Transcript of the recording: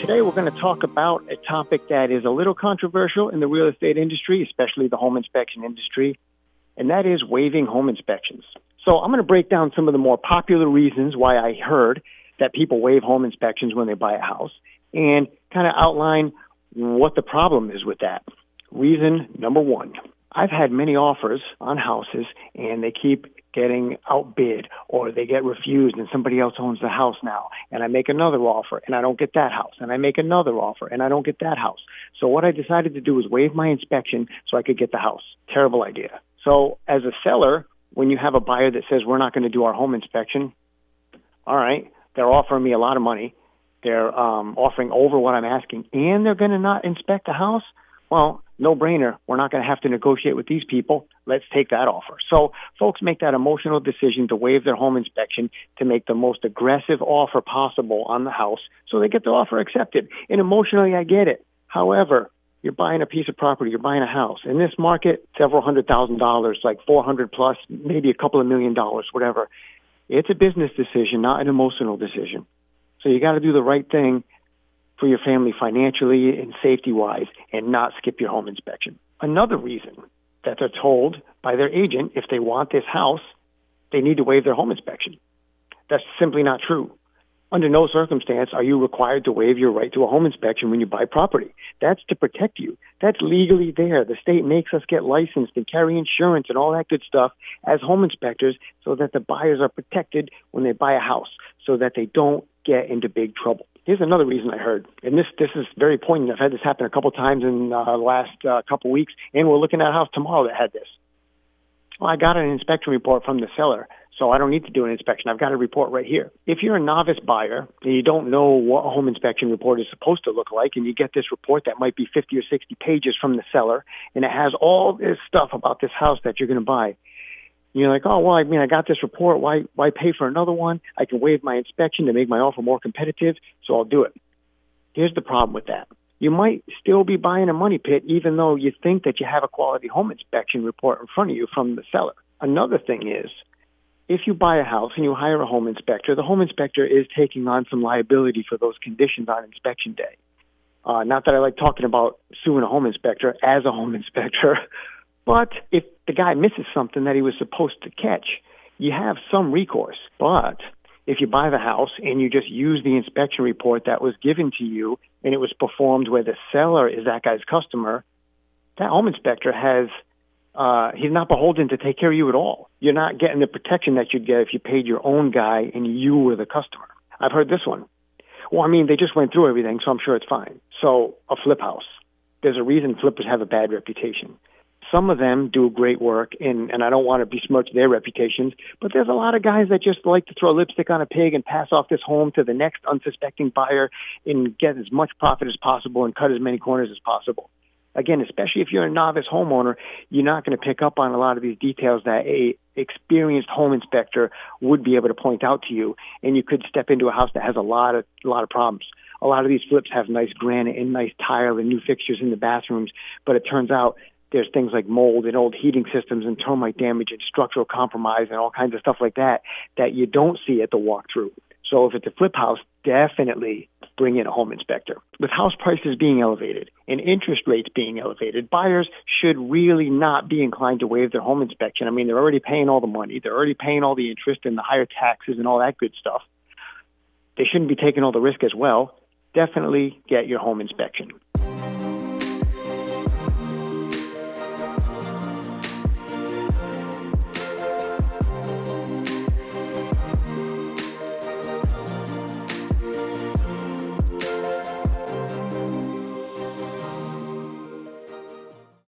Today we're going to talk about a topic that is a little controversial in the real estate industry, especially the home inspection industry, and that is waiving home inspections. So I'm going to break down some of the more popular reasons why I heard that people waive home inspections when they buy a house and kind of outline what the problem is with that. Reason number one, I've had many offers on houses and they keep getting outbid or they get refused and somebody else owns the house now, and I make another offer and I don't get that house, and I make another offer and I don't get that house. So what I decided to do was waive my inspection so I could get the house. Terrible idea. So as a seller, when you have a buyer that says we're not going to do our home inspection, all right, they're offering me a lot of money. They're offering over what I'm asking, and they're going to not inspect the house. Well, no brainer. We're not going to have to negotiate with these people. Let's take that offer. So folks make that emotional decision to waive their home inspection to make the most aggressive offer possible on the house so they get the offer accepted. And emotionally, I get it. However, you're buying a piece of property, you're buying a house. In this market, several $100,000, like 400 plus, maybe a couple of $1 million, whatever. It's a business decision, not an emotional decision. So you got to do the right thing for your family financially and safety-wise and not skip your home inspection. Another reason that they're told by their agent, if they want this house, they need to waive their home inspection. That's simply not true. Under no circumstance are you required to waive your right to a home inspection when you buy property. That's to protect you. That's legally there. The state makes us get licensed and carry insurance and all that good stuff as home inspectors so that the buyers are protected when they buy a house so that they don't get into big trouble. Here's another reason I heard, and this is very poignant. I've had this happen a couple times in the last couple weeks, and we're looking at a house tomorrow that had this. Well, I got an inspection report from the seller, so I don't need to do an inspection. I've got a report right here. If you're a novice buyer and you don't know what a home inspection report is supposed to look like, and you get this report that might be 50 or 60 pages from the seller, and it has all this stuff about this house that you're going to buy, you're like, oh, well, I mean, I got this report. Why pay for another one? I can waive my inspection to make my offer more competitive, so I'll do it. Here's the problem with that. You might still be buying a money pit even though you think that you have a quality home inspection report in front of you from the seller. Another thing is, if you buy a house and you hire a home inspector, the home inspector is taking on some liability for those conditions on inspection day. Not that I like talking about suing a home inspector as a home inspector, but if the guy misses something that he was supposed to catch, you have some recourse. But if you buy the house and you just use the inspection report that was given to you and it was performed where the seller is that guy's customer, that home inspector has, he's not beholden to take care of you at all. You're not getting the protection that you'd get if you paid your own guy and you were the customer. I've heard this one. Well, I mean, they just went through everything, so I'm sure it's fine. So a flip house. There's a reason flippers have a bad reputation. Some of them do great work, and I don't want to besmirch their reputations, but there's a lot of guys that just like to throw lipstick on a pig and pass off this home to the next unsuspecting buyer and get as much profit as possible and cut as many corners as possible. Again, especially if you're a novice homeowner, you're not going to pick up on a lot of these details that a experienced home inspector would be able to point out to you, and you could step into a house that has a lot of problems. A lot of these flips have nice granite and nice tile and new fixtures in the bathrooms, but it turns out there's things like mold and old heating systems and termite damage and structural compromise and all kinds of stuff like that that you don't see at the walkthrough. So if it's a flip house, definitely bring in a home inspector. With house prices being elevated and interest rates being elevated, buyers should really not be inclined to waive their home inspection. I mean, they're already paying all the money. They're already paying all the interest and the higher taxes and all that good stuff. They shouldn't be taking all the risk as well. Definitely get your home inspection.